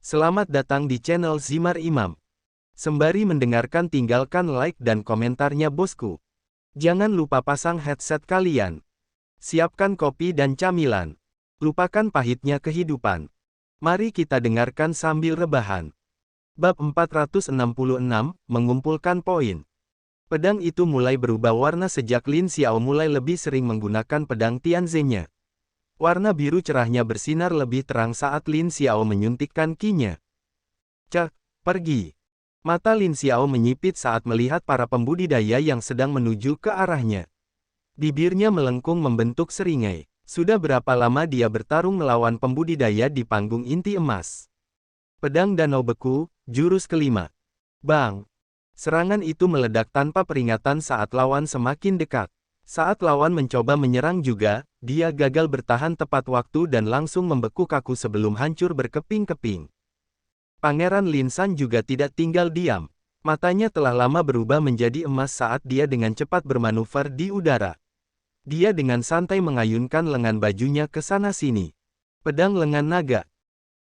Selamat datang di channel Zimar Imam. Sembari mendengarkan tinggalkan like dan komentarnya bosku. Jangan lupa pasang headset kalian. Siapkan kopi dan camilan. Lupakan pahitnya kehidupan. Mari kita dengarkan sambil rebahan. Bab 466, mengumpulkan poin. Pedang itu mulai berubah warna sejak Lin Xiao mulai lebih sering menggunakan pedang Tianzenya. Warna biru cerahnya bersinar lebih terang saat Lin Xiao menyuntikkan kinya. Cek, pergi. Mata Lin Xiao menyipit saat melihat para pembudidaya yang sedang menuju ke arahnya. Bibirnya melengkung membentuk seringai. Sudah berapa lama dia bertarung melawan pembudidaya di panggung inti emas? Pedang Danau Beku, jurus kelima. Bang! Serangan itu meledak tanpa peringatan saat lawan semakin dekat. Saat lawan mencoba menyerang juga, dia gagal bertahan tepat waktu dan langsung membeku kaku sebelum hancur berkeping-keping. Pangeran Lin San juga tidak tinggal diam. Matanya telah lama berubah menjadi emas saat dia dengan cepat bermanuver di udara. Dia dengan santai mengayunkan lengan bajunya ke sana-sini. Pedang lengan naga.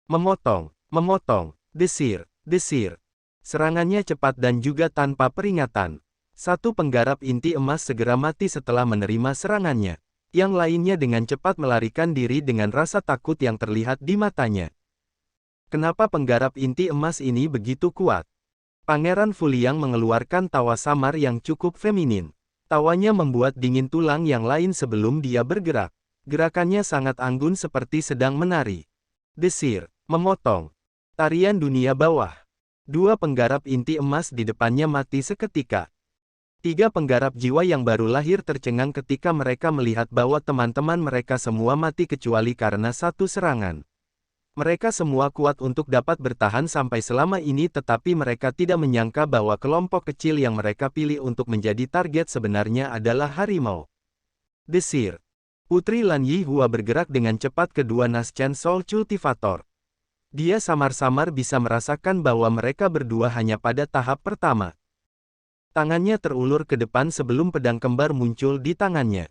Memotong, memotong, desir, desir. Serangannya cepat dan juga tanpa peringatan. Satu penggarap inti emas segera mati setelah menerima serangannya. Yang lainnya dengan cepat melarikan diri dengan rasa takut yang terlihat di matanya. Kenapa penggarap inti emas ini begitu kuat? Pangeran Fuliang mengeluarkan tawa samar yang cukup feminin. Tawanya membuat dingin tulang yang lain sebelum dia bergerak. Gerakannya sangat anggun seperti sedang menari. Desir, memotong. Tarian dunia bawah. Dua penggarap inti emas di depannya mati seketika. Tiga penggarap jiwa yang baru lahir tercengang ketika mereka melihat bahwa teman-teman mereka semua mati kecuali karena satu serangan. Mereka semua kuat untuk dapat bertahan sampai selama ini tetapi mereka tidak menyangka bahwa kelompok kecil yang mereka pilih untuk menjadi target sebenarnya adalah harimau. Desir. Putri Lan Yihua bergerak dengan cepat ke dua Naschen Soul Cultivator. Dia samar-samar bisa merasakan bahwa mereka berdua hanya pada tahap pertama. Tangannya terulur ke depan sebelum pedang kembar muncul di tangannya.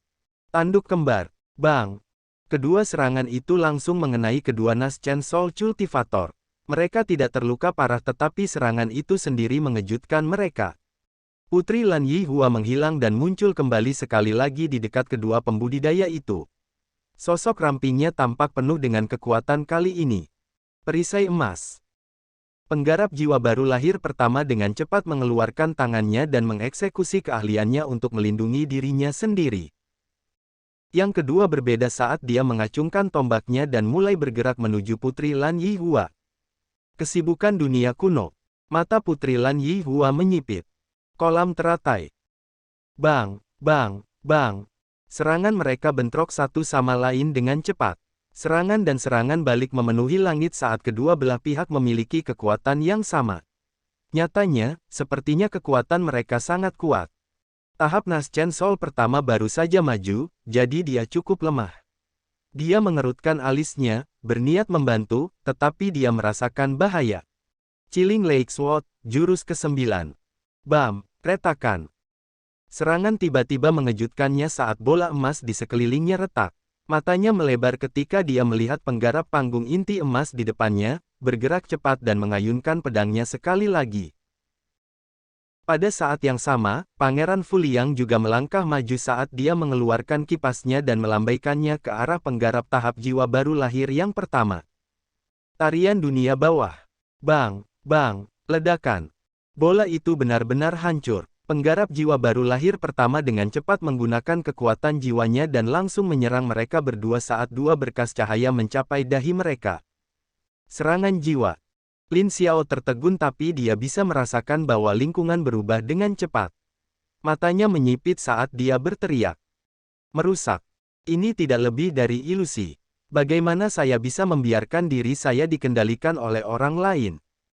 Tanduk kembar. Bang! Kedua serangan itu langsung mengenai kedua Naschen Soul Cultivator. Mereka tidak terluka parah tetapi serangan itu sendiri mengejutkan mereka. Putri Lan Yihua menghilang dan muncul kembali sekali lagi di dekat kedua pembudidaya itu. Sosok rampingnya tampak penuh dengan kekuatan kali ini. Perisai emas. Penggarap jiwa baru lahir pertama dengan cepat mengeluarkan tangannya dan mengeksekusi keahliannya untuk melindungi dirinya sendiri. Yang kedua berbeda saat dia mengacungkan tombaknya dan mulai bergerak menuju Putri Lan Yihua. Kesibukan dunia kuno. Mata Putri Lan Yihua menyipit. Kolam teratai. Bang, bang, bang. Serangan mereka bentrok satu sama lain dengan cepat. Serangan dan serangan balik memenuhi langit saat kedua belah pihak memiliki kekuatan yang sama. Nyatanya, sepertinya kekuatan mereka sangat kuat. Tahap Naschen Soul pertama baru saja maju, jadi dia cukup lemah. Dia mengerutkan alisnya, berniat membantu, tetapi dia merasakan bahaya. Chilling Lake Sword, jurus ke-9. Bam, retakan. Serangan tiba-tiba mengejutkannya saat bola emas di sekelilingnya retak. Matanya melebar ketika dia melihat penggarap panggung inti emas di depannya, bergerak cepat dan mengayunkan pedangnya sekali lagi. Pada saat yang sama, Pangeran Fuliang juga melangkah maju saat dia mengeluarkan kipasnya dan melambaikannya ke arah penggarap tahap jiwa baru lahir yang pertama. Tarian dunia bawah. Bang, bang, ledakan. Bola itu benar-benar hancur. Penggarap jiwa baru lahir pertama dengan cepat menggunakan kekuatan jiwanya dan langsung menyerang mereka berdua saat dua berkas cahaya mencapai dahi mereka. Serangan jiwa. Lin Xiao tertegun tapi dia bisa merasakan bahwa lingkungan berubah dengan cepat. Matanya menyipit saat dia berteriak. Merusak. Ini tidak lebih dari ilusi. Bagaimana saya bisa membiarkan diri saya dikendalikan oleh orang lain?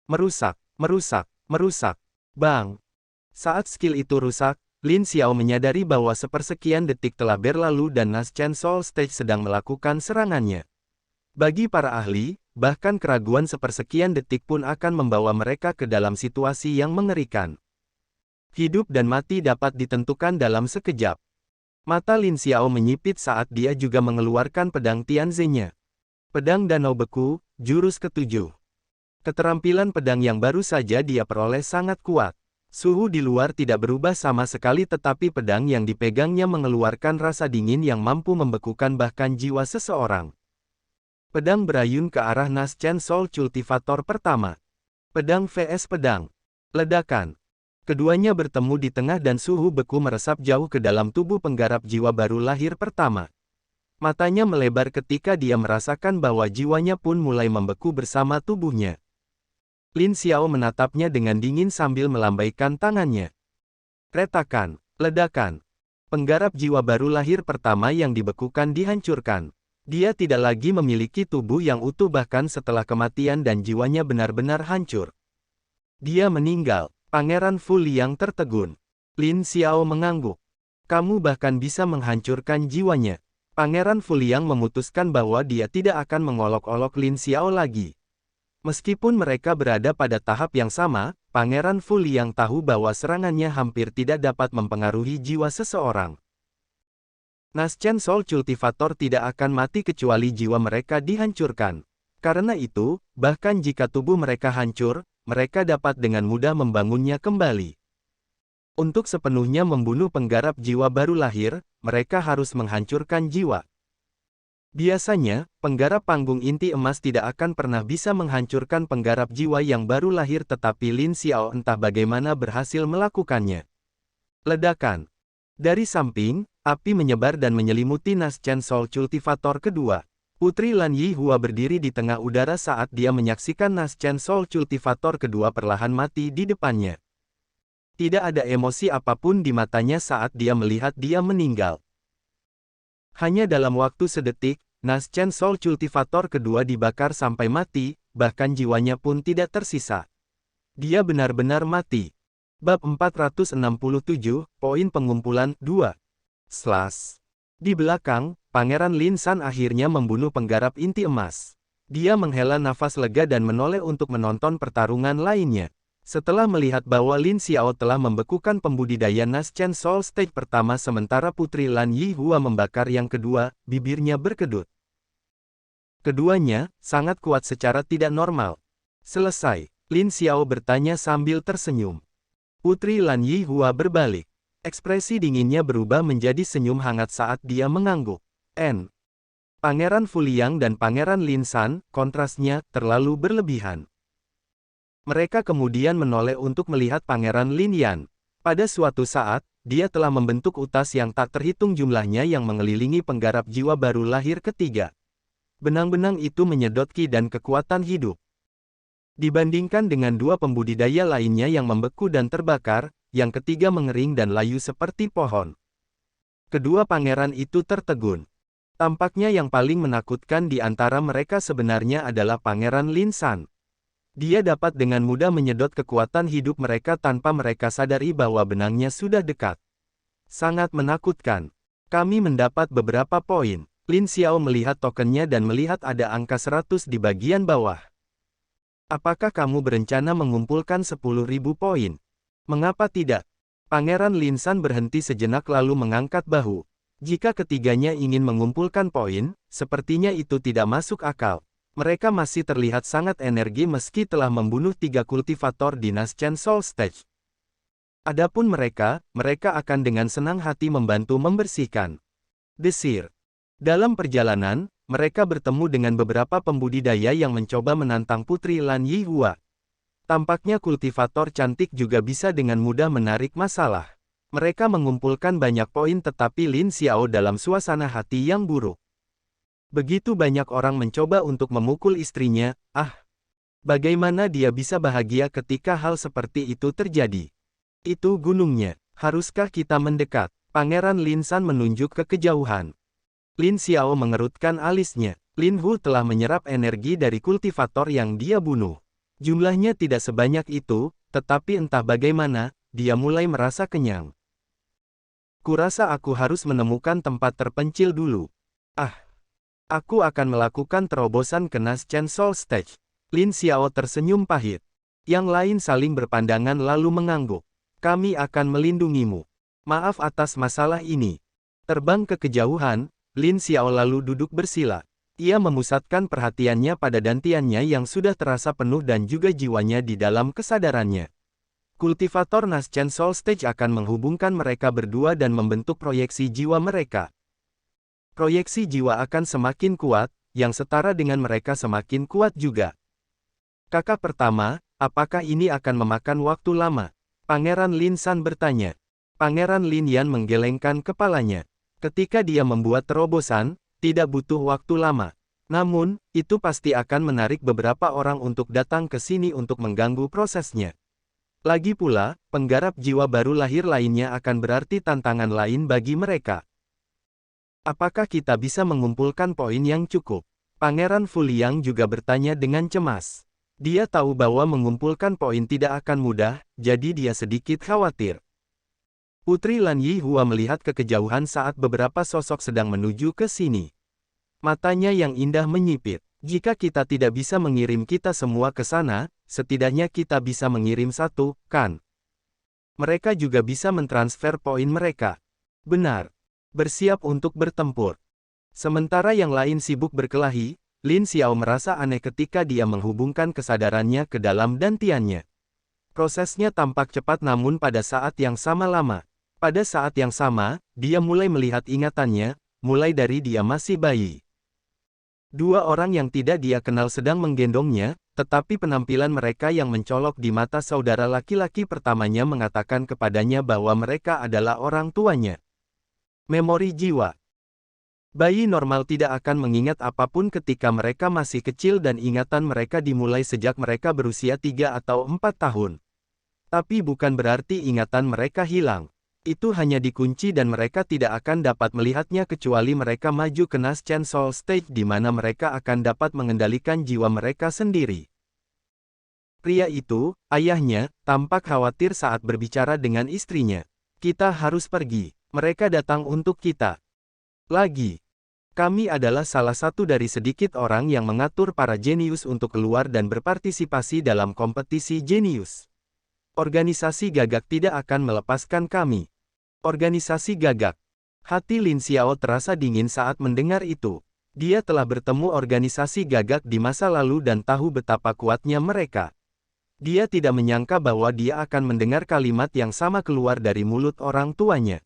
Merusak, merusak, merusak. Bang! Saat skill itu rusak, Lin Xiao menyadari bahwa sepersekian detik telah berlalu dan Naschen Soul Stage sedang melakukan serangannya. Bagi para ahli, bahkan keraguan sepersekian detik pun akan membawa mereka ke dalam situasi yang mengerikan. Hidup dan mati dapat ditentukan dalam sekejap. Mata Lin Xiao menyipit saat dia juga mengeluarkan pedang Tianzenya. Pedang Danau Beku, jurus ke-7. Keterampilan pedang yang baru saja dia peroleh sangat kuat. Suhu di luar tidak berubah sama sekali tetapi pedang yang dipegangnya mengeluarkan rasa dingin yang mampu membekukan bahkan jiwa seseorang. Pedang berayun ke arah Naschen Soul Cultivator pertama. Pedang vs pedang. Ledakan. Keduanya bertemu di tengah dan suhu beku meresap jauh ke dalam tubuh penggarap jiwa baru lahir pertama. Matanya melebar ketika dia merasakan bahwa jiwanya pun mulai membeku bersama tubuhnya. Lin Xiao menatapnya dengan dingin sambil melambaikan tangannya. Retakan, ledakan. Penggarap jiwa baru lahir pertama yang dibekukan dihancurkan. Dia tidak lagi memiliki tubuh yang utuh bahkan setelah kematian dan jiwanya benar-benar hancur. Dia meninggal. Pangeran Fu Liang tertegun. Lin Xiao mengangguk. Kamu bahkan bisa menghancurkan jiwanya. Pangeran Fu Liang memutuskan bahwa dia tidak akan mengolok-olok Lin Xiao lagi. Meskipun mereka berada pada tahap yang sama, Pangeran Fu Liang tahu bahwa serangannya hampir tidak dapat mempengaruhi jiwa seseorang. Naschen Soul Cultivator tidak akan mati kecuali jiwa mereka dihancurkan. Karena itu, bahkan jika tubuh mereka hancur, mereka dapat dengan mudah membangunnya kembali. Untuk sepenuhnya membunuh penggarap jiwa baru lahir, mereka harus menghancurkan jiwa. Biasanya, penggarap panggung inti emas tidak akan pernah bisa menghancurkan penggarap jiwa yang baru lahir tetapi Lin Xiao entah bagaimana berhasil melakukannya. Ledakan. Dari samping, api menyebar dan menyelimuti Naschen Soul Cultivator kedua. Putri Lan Yihua berdiri di tengah udara saat dia menyaksikan Naschen Soul Cultivator kedua perlahan mati di depannya. Tidak ada emosi apapun di matanya saat dia melihat dia meninggal. Hanya dalam waktu sedetik, Naschen Soul Cultivator kedua dibakar sampai mati, bahkan jiwanya pun tidak tersisa. Dia benar-benar mati. Bab 467, Poin Pengumpulan 2. Di belakang, Pangeran Lin San akhirnya membunuh penggarap inti emas. Dia menghela nafas lega dan menoleh untuk menonton pertarungan lainnya. Setelah melihat bahwa Lin Xiao telah membekukan pembudidaya Naschen Soul Stage pertama sementara Putri Lan Yihua membakar yang kedua, bibirnya berkedut. Keduanya, sangat kuat secara tidak normal. Selesai, Lin Xiao bertanya sambil tersenyum. Putri Lan Yihua berbalik. Ekspresi dinginnya berubah menjadi senyum hangat saat dia mengangguk. Pangeran Fu Liang dan Pangeran Lin San, kontrasnya, terlalu berlebihan. Mereka kemudian menoleh untuk melihat Pangeran Lin Yan. Pada suatu saat, dia telah membentuk utas yang tak terhitung jumlahnya yang mengelilingi penggarap jiwa baru lahir ketiga. Benang-benang itu menyedot ki dan kekuatan hidup. Dibandingkan dengan dua pembudidaya lainnya yang membeku dan terbakar, yang ketiga mengering dan layu seperti pohon. Kedua pangeran itu tertegun. Tampaknya yang paling menakutkan di antara mereka sebenarnya adalah Pangeran Lin San. Dia dapat dengan mudah menyedot kekuatan hidup mereka tanpa mereka sadari bahwa benangnya sudah dekat. Sangat menakutkan. Kami mendapat beberapa poin. Lin Xiao melihat tokennya dan melihat ada angka 100 di bagian bawah. Apakah kamu berencana mengumpulkan 10.000 poin? Mengapa tidak? Pangeran Lin San berhenti sejenak lalu mengangkat bahu. Jika ketiganya ingin mengumpulkan poin, sepertinya itu tidak masuk akal. Mereka masih terlihat sangat energi meski telah membunuh 3 kultivator di Naschen Soul Stage. Adapun mereka akan dengan senang hati membantu membersihkan. Desir. Dalam perjalanan, mereka bertemu dengan beberapa pembudidaya yang mencoba menantang Putri Lan Yihua. Tampaknya kultivator cantik juga bisa dengan mudah menarik masalah. Mereka mengumpulkan banyak poin tetapi Lin Xiao dalam suasana hati yang buruk. Begitu banyak orang mencoba untuk memukul istrinya, bagaimana dia bisa bahagia ketika hal seperti itu terjadi? Itu gunungnya, haruskah kita mendekat? Pangeran Lin San menunjuk ke kejauhan. Lin Xiao mengerutkan alisnya. Lin Hu telah menyerap energi dari kultivator yang dia bunuh. Jumlahnya tidak sebanyak itu, tetapi entah bagaimana, dia mulai merasa kenyang. Kurasa aku harus menemukan tempat terpencil dulu. Aku akan melakukan terobosan ke Naschen Soul Stage. Lin Xiao tersenyum pahit. Yang lain saling berpandangan lalu mengangguk. Kami akan melindungimu. Maaf atas masalah ini. Terbang ke kejauhan, Lin Xiao lalu duduk bersila. Ia memusatkan perhatiannya pada dantiannya yang sudah terasa penuh dan juga jiwanya di dalam kesadarannya. Kultivator Naschen Soul Stage akan menghubungkan mereka berdua dan membentuk proyeksi jiwa mereka. Proyeksi jiwa akan semakin kuat, yang setara dengan mereka semakin kuat juga. Kakak pertama, apakah ini akan memakan waktu lama? Pangeran Lin San bertanya. Pangeran Lin Yan menggelengkan kepalanya. Ketika dia membuat terobosan, tidak butuh waktu lama. Namun, itu pasti akan menarik beberapa orang untuk datang ke sini untuk mengganggu prosesnya. Lagi pula, penggarap jiwa baru lahir lainnya akan berarti tantangan lain bagi mereka. Apakah kita bisa mengumpulkan poin yang cukup? Pangeran Fu Liang juga bertanya dengan cemas. Dia tahu bahwa mengumpulkan poin tidak akan mudah, jadi dia sedikit khawatir. Putri Lan Yihua melihat ke kejauhan saat beberapa sosok sedang menuju ke sini. Matanya yang indah menyipit. Jika kita tidak bisa mengirim kita semua ke sana, setidaknya kita bisa mengirim satu, kan? Mereka juga bisa mentransfer poin mereka. Benar. Bersiap untuk bertempur. Sementara yang lain sibuk berkelahi, Lin Xiao merasa aneh ketika dia menghubungkan kesadarannya ke dalam dantiannya. Prosesnya tampak cepat namun pada saat yang sama lama. Pada saat yang sama, dia mulai melihat ingatannya, mulai dari dia masih bayi. Dua orang yang tidak dia kenal sedang menggendongnya, tetapi penampilan mereka yang mencolok di mata saudara laki-laki pertamanya mengatakan kepadanya bahwa mereka adalah orang tuanya. Memori jiwa. Bayi normal tidak akan mengingat apapun ketika mereka masih kecil dan ingatan mereka dimulai sejak mereka berusia 3 atau 4 tahun. Tapi bukan berarti ingatan mereka hilang. Itu hanya dikunci dan mereka tidak akan dapat melihatnya kecuali mereka maju ke Naschen Soul Stage di mana mereka akan dapat mengendalikan jiwa mereka sendiri. Pria itu, ayahnya, tampak khawatir saat berbicara dengan istrinya. Kita harus pergi. Mereka datang untuk kita. Lagi. Kami adalah salah satu dari sedikit orang yang mengatur para jenius untuk keluar dan berpartisipasi dalam kompetisi jenius. Organisasi Gagak tidak akan melepaskan kami. Organisasi Gagak. Hati Lin Xiao terasa dingin saat mendengar itu. Dia telah bertemu organisasi Gagak di masa lalu dan tahu betapa kuatnya mereka. Dia tidak menyangka bahwa dia akan mendengar kalimat yang sama keluar dari mulut orang tuanya.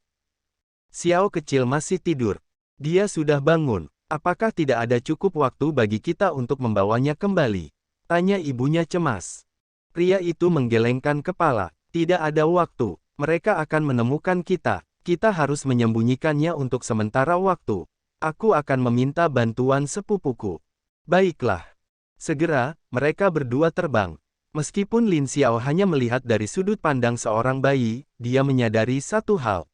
Xiao kecil masih tidur. Dia sudah bangun. Apakah tidak ada cukup waktu bagi kita untuk membawanya kembali? Tanya ibunya cemas. Pria itu menggelengkan kepala. Tidak ada waktu. Mereka akan menemukan kita. Kita harus menyembunyikannya untuk sementara waktu. Aku akan meminta bantuan sepupuku. Baiklah. Segera, mereka berdua terbang. Meskipun Lin Xiao hanya melihat dari sudut pandang seorang bayi, dia menyadari satu hal.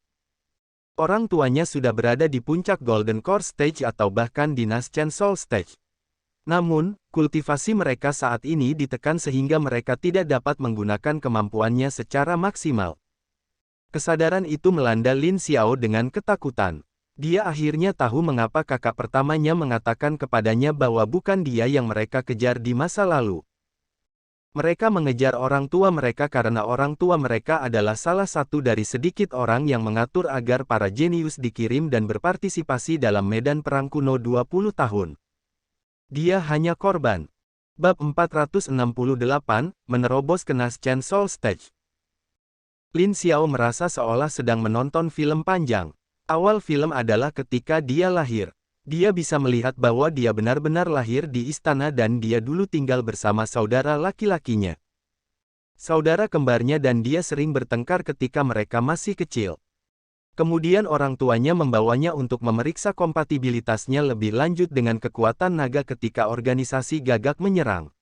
Orang tuanya sudah berada di puncak Golden Core Stage atau bahkan di Naschen Soul Stage. Namun, kultivasi mereka saat ini ditekan sehingga mereka tidak dapat menggunakan kemampuannya secara maksimal. Kesadaran itu melanda Lin Xiao dengan ketakutan. Dia akhirnya tahu mengapa kakak pertamanya mengatakan kepadanya bahwa bukan dia yang mereka kejar di masa lalu. Mereka mengejar orang tua mereka karena orang tua mereka adalah salah satu dari sedikit orang yang mengatur agar para jenius dikirim dan berpartisipasi dalam medan perang kuno 20 tahun. Dia hanya korban. Bab 468, menerobos ke Naschen Soul Stage. Lin Xiao merasa seolah sedang menonton film panjang. Awal film adalah ketika dia lahir. Dia bisa melihat bahwa dia benar-benar lahir di istana dan dia dulu tinggal bersama saudara laki-lakinya. Saudara kembarnya dan dia sering bertengkar ketika mereka masih kecil. Kemudian orang tuanya membawanya untuk memeriksa kompatibilitasnya lebih lanjut dengan kekuatan naga ketika organisasi Gagak menyerang.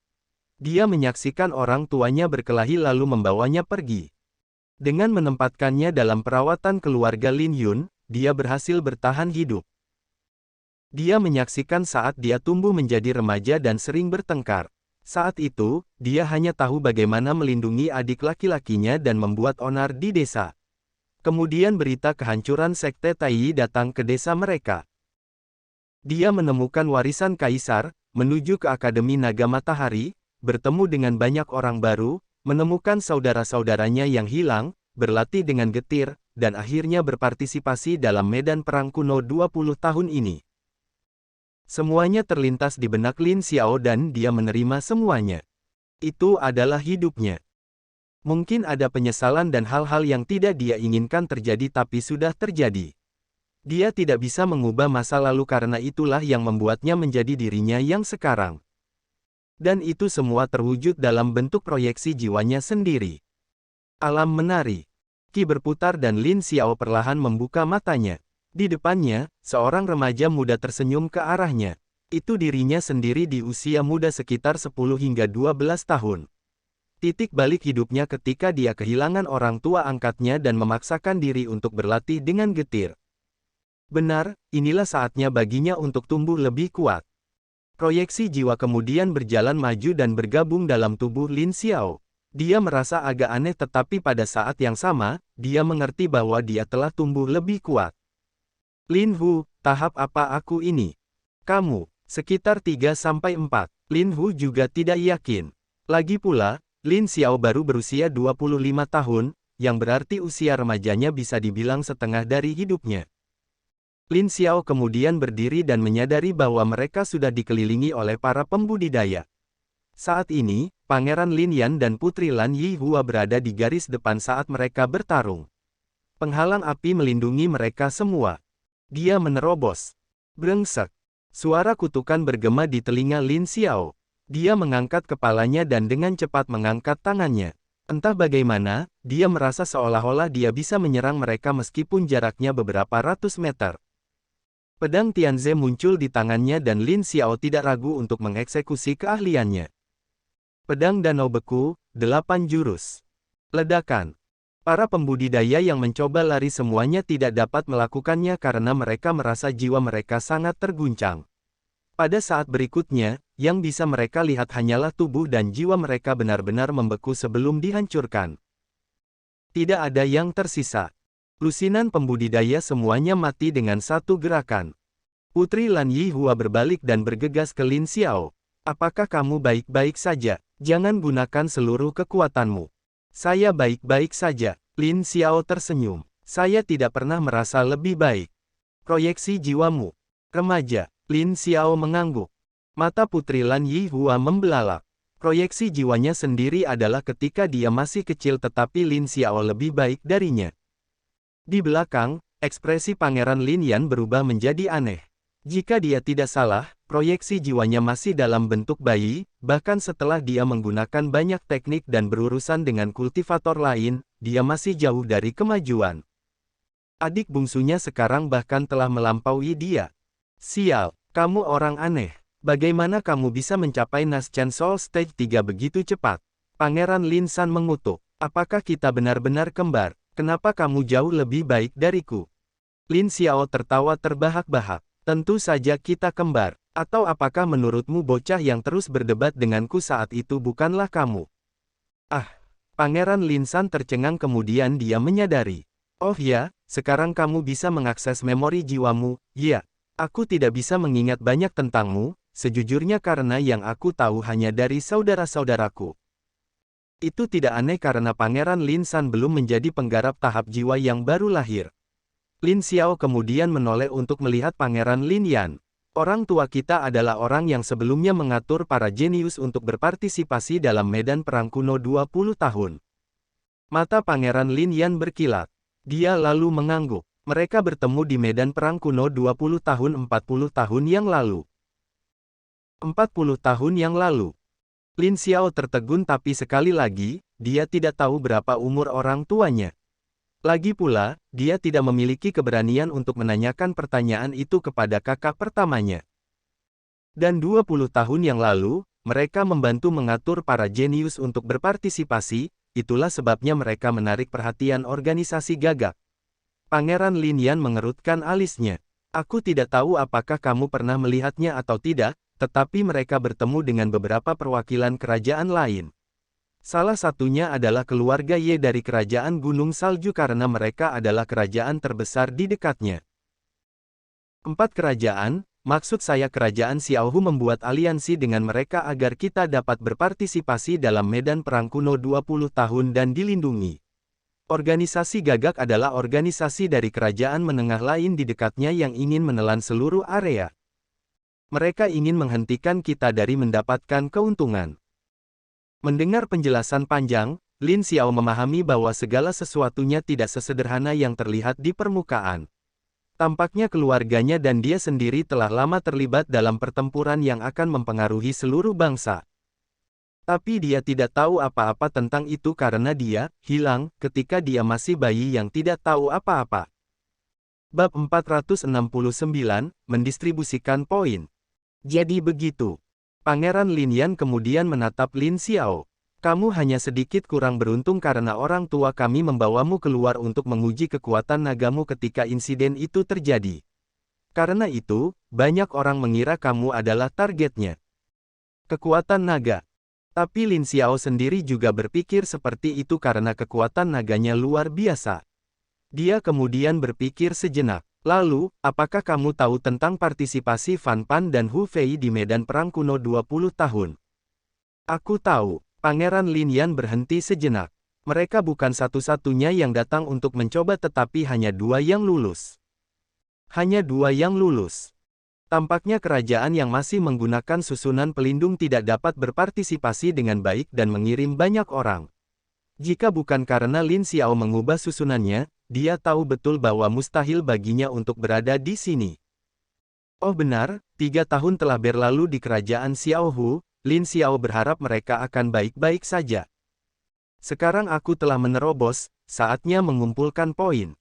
Dia menyaksikan orang tuanya berkelahi lalu membawanya pergi. Dengan menempatkannya dalam perawatan keluarga Lin Yun, dia berhasil bertahan hidup. Dia menyaksikan saat dia tumbuh menjadi remaja dan sering bertengkar. Saat itu, dia hanya tahu bagaimana melindungi adik laki-lakinya dan membuat onar di desa. Kemudian berita kehancuran Sekte Taiyi datang ke desa mereka. Dia menemukan warisan kaisar, menuju ke Akademi Naga Matahari, bertemu dengan banyak orang baru, menemukan saudara-saudaranya yang hilang, berlatih dengan getir, dan akhirnya berpartisipasi dalam medan perang kuno 20 tahun ini. Semuanya terlintas di benak Lin Xiao dan dia menerima semuanya. Itu adalah hidupnya. Mungkin ada penyesalan dan hal-hal yang tidak dia inginkan terjadi tapi sudah terjadi. Dia tidak bisa mengubah masa lalu karena itulah yang membuatnya menjadi dirinya yang sekarang. Dan itu semua terwujud dalam bentuk proyeksi jiwanya sendiri. Alam menari. Qi berputar dan Lin Xiao perlahan membuka matanya. Di depannya, seorang remaja muda tersenyum ke arahnya. Itu dirinya sendiri di usia muda sekitar 10 hingga 12 tahun. Titik balik hidupnya ketika dia kehilangan orang tua angkatnya dan memaksakan diri untuk berlatih dengan getir. Benar, inilah saatnya baginya untuk tumbuh lebih kuat. Proyeksi jiwa kemudian berjalan maju dan bergabung dalam tubuh Lin Xiao. Dia merasa agak aneh tetapi pada saat yang sama, dia mengerti bahwa dia telah tumbuh lebih kuat. Lin Hu, tahap apa aku ini? Kamu, sekitar 3-4. Lin Hu juga tidak yakin. Lagi pula, Lin Xiao baru berusia 25 tahun, yang berarti usia remajanya bisa dibilang setengah dari hidupnya. Lin Xiao kemudian berdiri dan menyadari bahwa mereka sudah dikelilingi oleh para pembudidaya. Saat ini, Pangeran Lin Yan dan Putri Lan Yihua berada di garis depan saat mereka bertarung. Penghalang api melindungi mereka semua. Dia menerobos. Brengsek. Suara kutukan bergema di telinga Lin Xiao. Dia mengangkat kepalanya dan dengan cepat mengangkat tangannya. Entah bagaimana, dia merasa seolah-olah dia bisa menyerang mereka meskipun jaraknya beberapa ratus meter. Pedang Tianze muncul di tangannya dan Lin Xiao tidak ragu untuk mengeksekusi keahliannya. Pedang Danau Beku, 8 jurus. Ledakan. Para pembudidaya yang mencoba lari semuanya tidak dapat melakukannya karena mereka merasa jiwa mereka sangat terguncang. Pada saat berikutnya, yang bisa mereka lihat hanyalah tubuh dan jiwa mereka benar-benar membeku sebelum dihancurkan. Tidak ada yang tersisa. Lusinan pembudidaya semuanya mati dengan satu gerakan. Putri Lan Yihua berbalik dan bergegas ke Lin Xiao. Apakah kamu baik-baik saja? Jangan gunakan seluruh kekuatanmu. Saya baik-baik saja. Lin Xiao tersenyum. Saya tidak pernah merasa lebih baik. Proyeksi jiwamu. Remaja. Lin Xiao mengangguk. Mata Putri Lan Yihua membelalak. Proyeksi jiwanya sendiri adalah ketika dia masih kecil tetapi Lin Xiao lebih baik darinya. Di belakang, ekspresi Pangeran Lin Yan berubah menjadi aneh. Jika dia tidak salah, proyeksi jiwanya masih dalam bentuk bayi, bahkan setelah dia menggunakan banyak teknik dan berurusan dengan kultivator lain, dia masih jauh dari kemajuan. Adik bungsunya sekarang bahkan telah melampaui dia. Sial, kamu orang aneh. Bagaimana kamu bisa mencapai Naschen Soul Stage 3 begitu cepat? Pangeran Lin San mengutuk. Apakah kita benar-benar kembar? Kenapa kamu jauh lebih baik dariku? Lin Xiao tertawa terbahak-bahak. Tentu saja kita kembar. Atau apakah menurutmu bocah yang terus berdebat denganku saat itu bukanlah kamu? Ah, Pangeran Lin San tercengang kemudian dia menyadari. Oh ya, sekarang kamu bisa mengakses memori jiwamu. Ya, aku tidak bisa mengingat banyak tentangmu, sejujurnya karena yang aku tahu hanya dari saudara-saudaraku. Itu tidak aneh karena Pangeran Lin San belum menjadi penggarap tahap jiwa yang baru lahir. Lin Xiao kemudian menoleh untuk melihat Pangeran Lin Yan. Orang tua kita adalah orang yang sebelumnya mengatur para jenius untuk berpartisipasi dalam medan perang kuno 20 tahun. Mata Pangeran Lin Yan berkilat. Dia lalu mengangguk. Mereka bertemu di medan perang kuno 20 tahun 40 tahun yang lalu. 40 tahun yang lalu. Lin Xiao tertegun tapi sekali lagi, dia tidak tahu berapa umur orang tuanya. Lagi pula, dia tidak memiliki keberanian untuk menanyakan pertanyaan itu kepada kakak pertamanya. Dan 20 tahun yang lalu, mereka membantu mengatur para jenius untuk berpartisipasi, itulah sebabnya mereka menarik perhatian organisasi gagak. Pangeran Lin Yan mengerutkan alisnya. Aku tidak tahu apakah kamu pernah melihatnya atau tidak, tetapi mereka bertemu dengan beberapa perwakilan kerajaan lain. Salah satunya adalah keluarga Ye dari kerajaan Gunung Salju karena mereka adalah kerajaan terbesar di dekatnya. 4 kerajaan, maksud saya kerajaan Xiaohu membuat aliansi dengan mereka agar kita dapat berpartisipasi dalam medan perang kuno 20 tahun dan dilindungi. Organisasi gagak adalah organisasi dari kerajaan menengah lain di dekatnya yang ingin menelan seluruh area. Mereka ingin menghentikan kita dari mendapatkan keuntungan. Mendengar penjelasan panjang, Lin Xiao memahami bahwa segala sesuatunya tidak sesederhana yang terlihat di permukaan. Tampaknya keluarganya dan dia sendiri telah lama terlibat dalam pertempuran yang akan mempengaruhi seluruh bangsa. Tapi dia tidak tahu apa-apa tentang itu karena dia hilang ketika dia masih bayi yang tidak tahu apa-apa. Bab 469, mendistribusikan poin. Jadi begitu. Pangeran Lin Yan kemudian menatap Lin Xiao. Kamu hanya sedikit kurang beruntung karena orang tua kami membawamu keluar untuk menguji kekuatan nagamu ketika insiden itu terjadi. Karena itu, banyak orang mengira kamu adalah targetnya. Kekuatan naga. Tapi Lin Xiao sendiri juga berpikir seperti itu karena kekuatan naganya luar biasa. Dia kemudian berpikir sejenak. Lalu, apakah kamu tahu tentang partisipasi Fan Pan dan Hu Fei di medan perang kuno 20 tahun? Aku tahu. Pangeran Lin Yan berhenti sejenak. Mereka bukan satu-satunya yang datang untuk mencoba tetapi hanya 2 yang lulus. Hanya 2 yang lulus. Tampaknya kerajaan yang masih menggunakan susunan pelindung tidak dapat berpartisipasi dengan baik dan mengirim banyak orang. Jika bukan karena Lin Xiao mengubah susunannya, dia tahu betul bahwa mustahil baginya untuk berada di sini. Oh benar, 3 tahun telah berlalu di kerajaan Xiaohu. Lin Xiao berharap mereka akan baik-baik saja. Sekarang aku telah menerobos, saatnya mengumpulkan poin.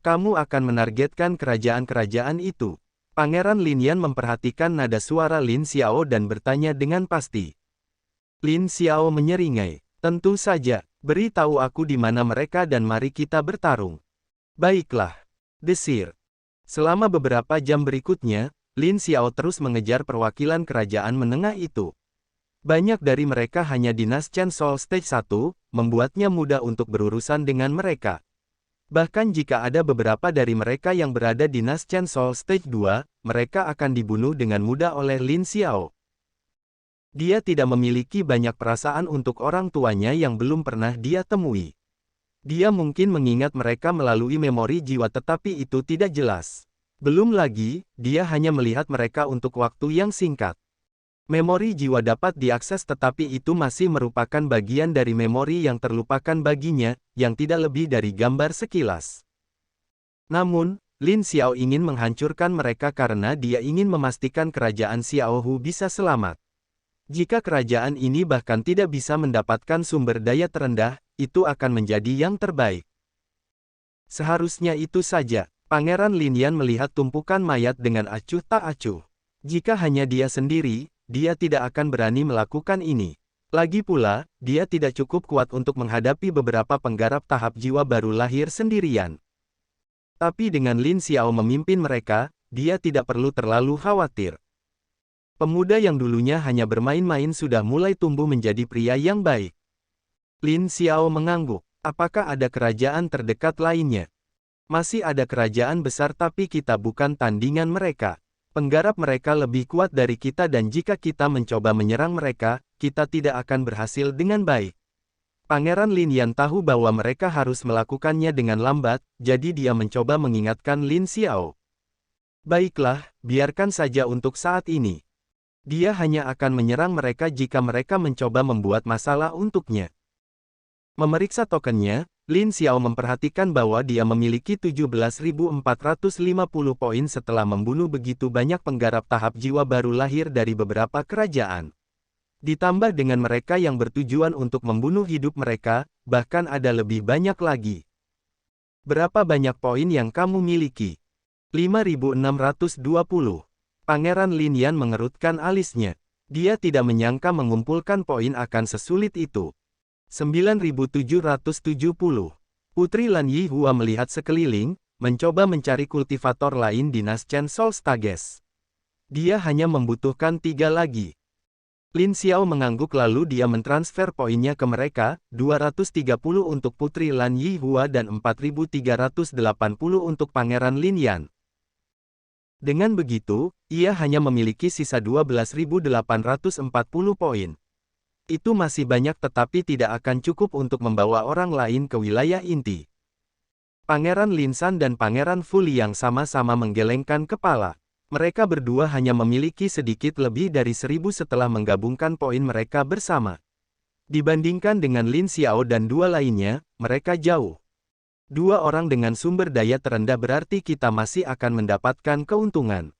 Kamu akan menargetkan kerajaan-kerajaan itu. Pangeran Lin Yan memperhatikan nada suara Lin Xiao dan bertanya dengan pasti. Lin Xiao menyeringai. Tentu saja, beritahu aku di mana mereka dan mari kita bertarung. Baiklah. Desir. Selama beberapa jam berikutnya, Lin Xiao terus mengejar perwakilan kerajaan menengah itu. Banyak dari mereka hanya dinas Chen Sol Stage 1, membuatnya mudah untuk berurusan dengan mereka. Bahkan jika ada beberapa dari mereka yang berada di dinas Chen Sol Stage 2, mereka akan dibunuh dengan mudah oleh Lin Xiao. Dia tidak memiliki banyak perasaan untuk orang tuanya yang belum pernah dia temui. Dia mungkin mengingat mereka melalui memori jiwa tetapi itu tidak jelas. Belum lagi, dia hanya melihat mereka untuk waktu yang singkat. Memori jiwa dapat diakses tetapi itu masih merupakan bagian dari memori yang terlupakan baginya, yang tidak lebih dari gambar sekilas. Namun, Lin Xiao ingin menghancurkan mereka karena dia ingin memastikan kerajaan Xiaohu bisa selamat. Jika kerajaan ini bahkan tidak bisa mendapatkan sumber daya terendah, itu akan menjadi yang terbaik. Seharusnya itu saja, Pangeran Lin Yan melihat tumpukan mayat dengan acuh tak acuh. Jika hanya dia sendiri, dia tidak akan berani melakukan ini. Lagi pula, dia tidak cukup kuat untuk menghadapi beberapa penggarap tahap jiwa baru lahir sendirian. Tapi dengan Lin Xiao memimpin mereka, dia tidak perlu terlalu khawatir. Pemuda yang dulunya hanya bermain-main sudah mulai tumbuh menjadi pria yang baik. Lin Xiao mengangguk. Apakah ada kerajaan terdekat lainnya? Masih ada kerajaan besar tapi kita bukan tandingan mereka. Penggarap mereka lebih kuat dari kita dan jika kita mencoba menyerang mereka, kita tidak akan berhasil dengan baik. Pangeran Lin Yan tahu bahwa mereka harus melakukannya dengan lambat, jadi dia mencoba mengingatkan Lin Xiao. Baiklah, biarkan saja untuk saat ini. Dia hanya akan menyerang mereka jika mereka mencoba membuat masalah untuknya. Memeriksa tokennya, Lin Xiao memperhatikan bahwa dia memiliki 17.450 poin setelah membunuh begitu banyak penggarap tahap jiwa baru lahir dari beberapa kerajaan. Ditambah dengan mereka yang bertujuan untuk membunuh hidup mereka, bahkan ada lebih banyak lagi. Berapa banyak poin yang kamu miliki? 5.620. Pangeran Lin Yan mengerutkan alisnya. Dia tidak menyangka mengumpulkan poin akan sesulit itu. 9.770. Putri Lan Yihua melihat sekeliling, mencoba mencari kultivator lain di dinas Chen Sol Stages. Dia hanya membutuhkan 3 lagi. Lin Xiao mengangguk lalu dia mentransfer poinnya ke mereka, 230 untuk Putri Lan Yihua dan 4.380 untuk Pangeran Lin Yan. Dengan begitu, ia hanya memiliki sisa 12.840 poin. Itu masih banyak tetapi tidak akan cukup untuk membawa orang lain ke wilayah inti. Pangeran Lin San dan Pangeran Fu Liang sama-sama menggelengkan kepala. Mereka berdua hanya memiliki sedikit lebih dari 1000 setelah menggabungkan poin mereka bersama. Dibandingkan dengan Lin Xiao dan dua lainnya, mereka jauh. Dua orang dengan sumber daya terendah berarti kita masih akan mendapatkan keuntungan.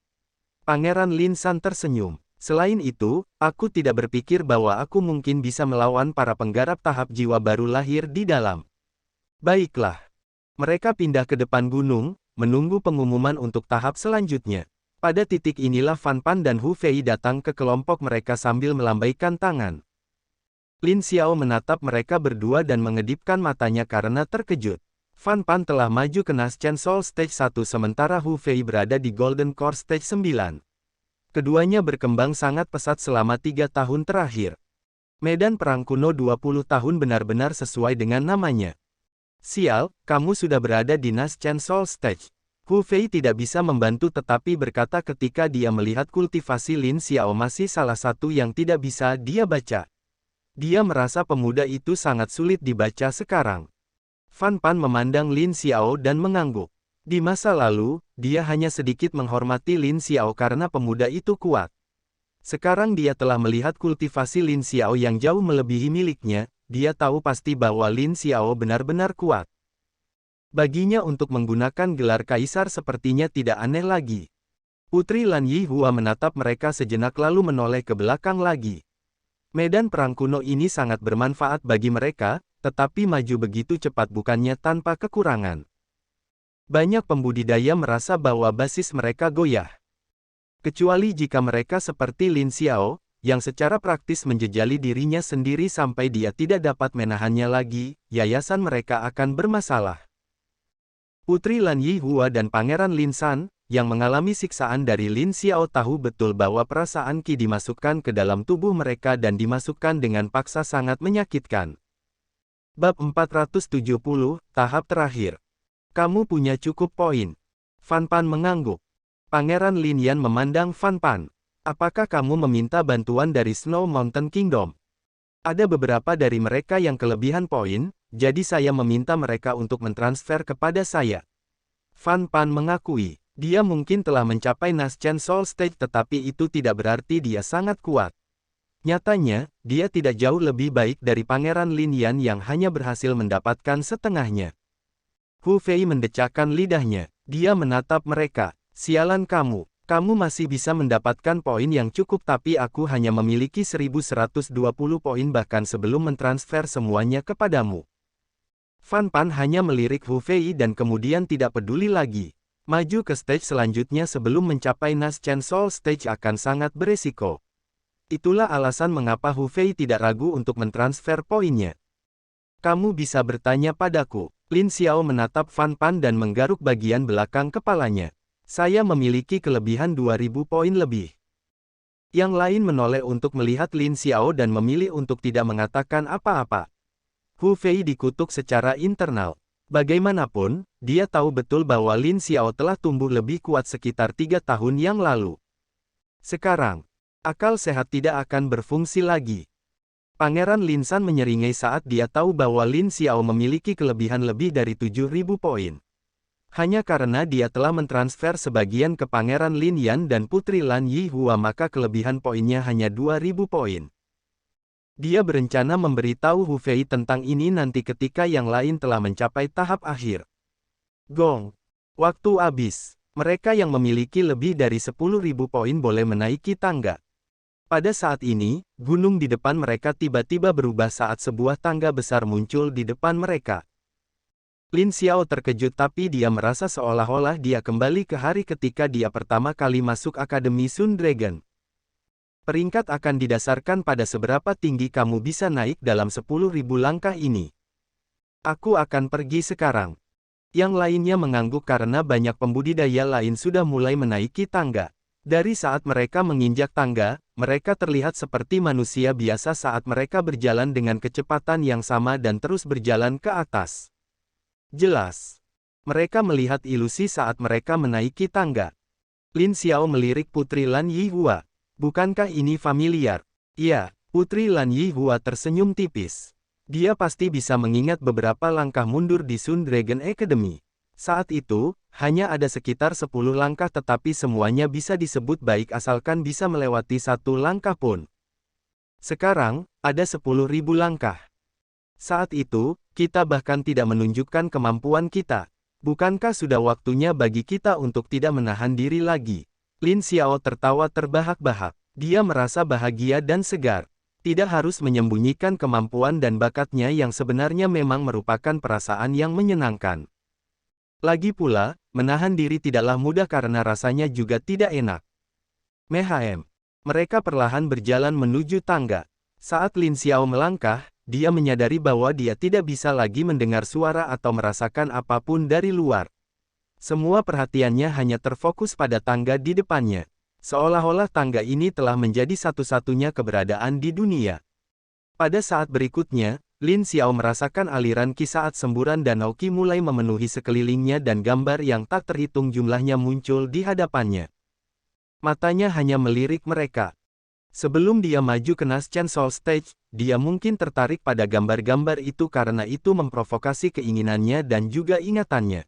Pangeran Lin San tersenyum. Selain itu, aku tidak berpikir bahwa aku mungkin bisa melawan para penggarap tahap jiwa baru lahir di dalam. Baiklah. Mereka pindah ke depan gunung, menunggu pengumuman untuk tahap selanjutnya. Pada titik inilah Fan Pan dan Hu Fei datang ke kelompok mereka sambil melambaikan tangan. Lin Xiao menatap mereka berdua dan mengedipkan matanya karena terkejut. Fan Pan telah maju ke Naschen Soul Stage 1 sementara Hu Fei berada di Golden Core Stage 9. Keduanya berkembang sangat pesat selama 3 tahun terakhir. Medan perang kuno 20 tahun benar-benar sesuai dengan namanya. Sial, kamu sudah berada di Naschen Soul Stage. Hu Fei tidak bisa membantu tetapi berkata ketika dia melihat kultivasi Lin Xiao masih salah satu yang tidak bisa dia baca. Dia merasa pemuda itu sangat sulit dibaca sekarang. Fan Pan memandang Lin Xiao dan mengangguk. Di masa lalu, dia hanya sedikit menghormati Lin Xiao karena pemuda itu kuat. Sekarang dia telah melihat kultivasi Lin Xiao yang jauh melebihi miliknya, dia tahu pasti bahwa Lin Xiao benar-benar kuat. Baginya untuk menggunakan gelar kaisar sepertinya tidak aneh lagi. Putri Lan Yihua menatap mereka sejenak lalu menoleh ke belakang lagi. Medan perang kuno ini sangat bermanfaat bagi mereka, tetapi maju begitu cepat bukannya tanpa kekurangan. Banyak pembudidaya merasa bahwa basis mereka goyah. Kecuali jika mereka seperti Lin Xiao, yang secara praktis menjejali dirinya sendiri sampai dia tidak dapat menahannya lagi, yayasan mereka akan bermasalah. Putri Lan Yihua dan Pangeran Lin San, yang mengalami siksaan dari Lin Xiao tahu betul bahwa perasaan Qi dimasukkan ke dalam tubuh mereka dan dimasukkan dengan paksa sangat menyakitkan. Bab 470, tahap terakhir. Kamu punya cukup poin. Fan Pan mengangguk. Pangeran Lin Yan memandang Fan Pan. Apakah kamu meminta bantuan dari Snow Mountain Kingdom? Ada beberapa dari mereka yang kelebihan poin, jadi saya meminta mereka untuk mentransfer kepada saya. Fan Pan mengakui, dia mungkin telah mencapai Naschen Soul Stage tetapi itu tidak berarti dia sangat kuat. Nyatanya, dia tidak jauh lebih baik dari Pangeran Lin Yan yang hanya berhasil mendapatkan setengahnya. Hu Fei mendecakkan lidahnya. Dia menatap mereka. Sialan kamu. Kamu masih bisa mendapatkan poin yang cukup tapi aku hanya memiliki 1120 poin bahkan sebelum mentransfer semuanya kepadamu. Fan Pan hanya melirik Hu Fei dan kemudian tidak peduli lagi. Maju ke stage selanjutnya sebelum mencapai Naschen Soul Stage akan sangat beresiko. Itulah alasan mengapa Hu Fei tidak ragu untuk mentransfer poinnya. Kamu bisa bertanya padaku. Lin Xiao menatap Fan Pan dan menggaruk bagian belakang kepalanya. Saya memiliki kelebihan 2000 poin lebih. Yang lain menoleh untuk melihat Lin Xiao dan memilih untuk tidak mengatakan apa-apa. Hu Fei dikutuk secara internal. Bagaimanapun, dia tahu betul bahwa Lin Xiao telah tumbuh lebih kuat sekitar 3 tahun yang lalu. Sekarang, akal sehat tidak akan berfungsi lagi. Pangeran Lin San menyeringai saat dia tahu bahwa Lin Xiao memiliki kelebihan lebih dari 7000 poin. Hanya karena dia telah mentransfer sebagian ke Pangeran Lin Yan dan Putri Lan Yihua maka kelebihan poinnya hanya 2000 poin. Dia berencana memberitahu Hu Fei tentang ini nanti ketika yang lain telah mencapai tahap akhir. Gong. Waktu habis. Mereka yang memiliki lebih dari 10.000 poin boleh menaiki tangga. Pada saat ini, gunung di depan mereka tiba-tiba berubah saat sebuah tangga besar muncul di depan mereka. Lin Xiao terkejut tapi dia merasa seolah-olah dia kembali ke hari ketika dia pertama kali masuk Akademi Sun Dragon. Peringkat akan didasarkan pada seberapa tinggi kamu bisa naik dalam 10.000 langkah ini. Aku akan pergi sekarang. Yang lainnya mengangguk karena banyak pembudidaya lain sudah mulai menaiki tangga. Dari saat mereka menginjak tangga, mereka terlihat seperti manusia biasa saat mereka berjalan dengan kecepatan yang sama dan terus berjalan ke atas. Jelas. Mereka melihat ilusi saat mereka menaiki tangga. Lin Xiao melirik Putri Lan Yihua. Bukankah ini familiar? Iya, Putri Lan Yihua tersenyum tipis. Dia pasti bisa mengingat beberapa langkah mundur di Sun Dragon Academy. Saat itu, hanya ada sekitar 10 langkah tetapi semuanya bisa disebut baik asalkan bisa melewati satu langkah pun. Sekarang, ada 10.000 langkah. Saat itu, kita bahkan tidak menunjukkan kemampuan kita. Bukankah sudah waktunya bagi kita untuk tidak menahan diri lagi? Lin Xiao tertawa terbahak-bahak. Dia merasa bahagia dan segar. Tidak harus menyembunyikan kemampuan dan bakatnya yang sebenarnya memang merupakan perasaan yang menyenangkan. Lagi pula, menahan diri tidaklah mudah karena rasanya juga tidak enak. Mehem. Mereka perlahan berjalan menuju tangga. Saat Lin Xiao melangkah, dia menyadari bahwa dia tidak bisa lagi mendengar suara atau merasakan apapun dari luar. Semua perhatiannya hanya terfokus pada tangga di depannya. Seolah-olah tangga ini telah menjadi satu-satunya keberadaan di dunia. Pada saat berikutnya, Lin Xiao merasakan aliran Qi saat semburan danau Qi mulai memenuhi sekelilingnya dan gambar yang tak terhitung jumlahnya muncul di hadapannya. Matanya hanya melirik mereka. Sebelum dia maju ke Naschen Soul Stage, dia mungkin tertarik pada gambar-gambar itu karena itu memprovokasi keinginannya dan juga ingatannya.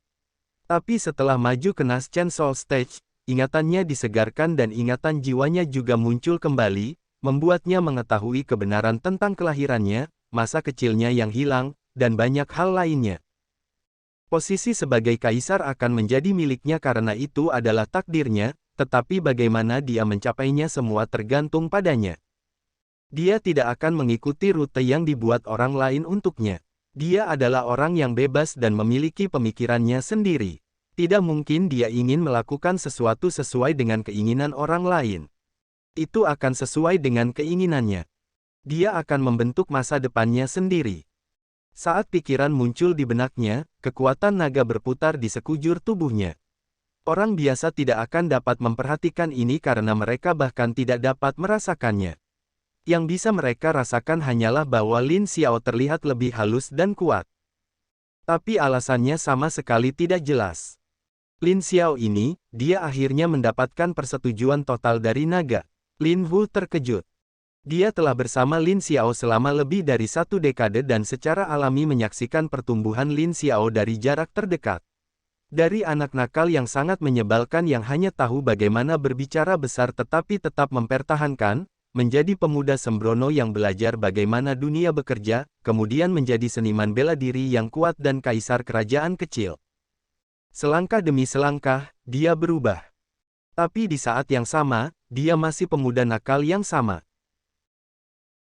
Tapi setelah maju ke Naschen Soul Stage, ingatannya disegarkan dan ingatan jiwanya juga muncul kembali, membuatnya mengetahui kebenaran tentang kelahirannya, masa kecilnya yang hilang, dan banyak hal lainnya. Posisi sebagai kaisar akan menjadi miliknya karena itu adalah takdirnya, tetapi bagaimana dia mencapainya semua tergantung padanya. Dia tidak akan mengikuti rute yang dibuat orang lain untuknya. Dia adalah orang yang bebas dan memiliki pemikirannya sendiri. Tidak mungkin dia ingin melakukan sesuatu sesuai dengan keinginan orang lain. Itu akan sesuai dengan keinginannya. Dia akan membentuk masa depannya sendiri. Saat pikiran muncul di benaknya, kekuatan naga berputar di sekujur tubuhnya. Orang biasa tidak akan dapat memperhatikan ini karena mereka bahkan tidak dapat merasakannya. Yang bisa mereka rasakan hanyalah bahwa Lin Xiao terlihat lebih halus dan kuat. Tapi alasannya sama sekali tidak jelas. Lin Xiao ini, dia akhirnya mendapatkan persetujuan total dari naga. Lin Wu terkejut. Dia telah bersama Lin Xiao selama lebih dari 1 dekade dan secara alami menyaksikan pertumbuhan Lin Xiao dari jarak terdekat. Dari anak nakal yang sangat menyebalkan yang hanya tahu bagaimana berbicara besar tetapi tetap mempertahankan, menjadi pemuda sembrono yang belajar bagaimana dunia bekerja, kemudian menjadi seniman bela diri yang kuat dan kaisar kerajaan kecil. Selangkah demi selangkah, dia berubah. Tapi di saat yang sama, dia masih pemuda nakal yang sama.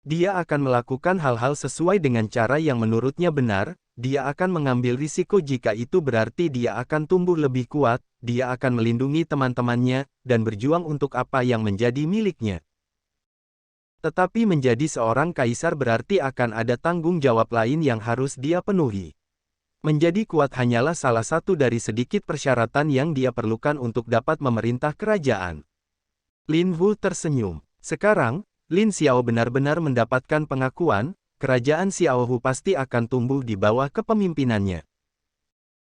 Dia akan melakukan hal-hal sesuai dengan cara yang menurutnya benar, dia akan mengambil risiko jika itu berarti dia akan tumbuh lebih kuat, dia akan melindungi teman-temannya, dan berjuang untuk apa yang menjadi miliknya. Tetapi menjadi seorang kaisar berarti akan ada tanggung jawab lain yang harus dia penuhi. Menjadi kuat hanyalah salah satu dari sedikit persyaratan yang dia perlukan untuk dapat memerintah kerajaan. Lin Wu tersenyum. Sekarang, Lin Xiao benar-benar mendapatkan pengakuan, kerajaan Xiaohu pasti akan tumbuh di bawah kepemimpinannya.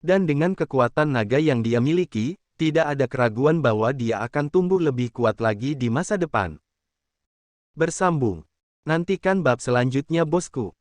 Dan dengan kekuatan naga yang dia miliki, tidak ada keraguan bahwa dia akan tumbuh lebih kuat lagi di masa depan. Bersambung. Nantikan bab selanjutnya bosku.